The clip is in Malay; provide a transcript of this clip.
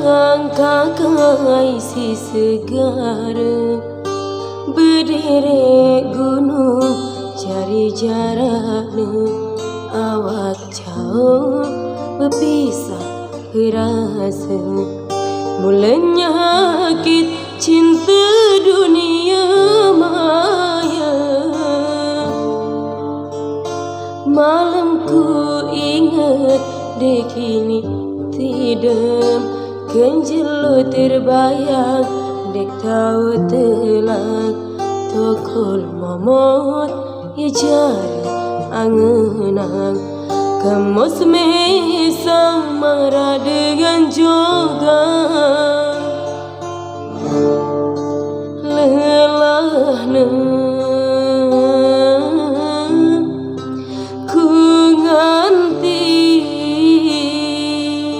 kakai si segar berderet gunung cari jaraknya awak jauh berpisah rasa mulanya sakit cinta dunia maya malam ku ingat dek kini tidak kenjelo terbayang dek tahu telah tokol momot ya jari angenang kamu semai sama rada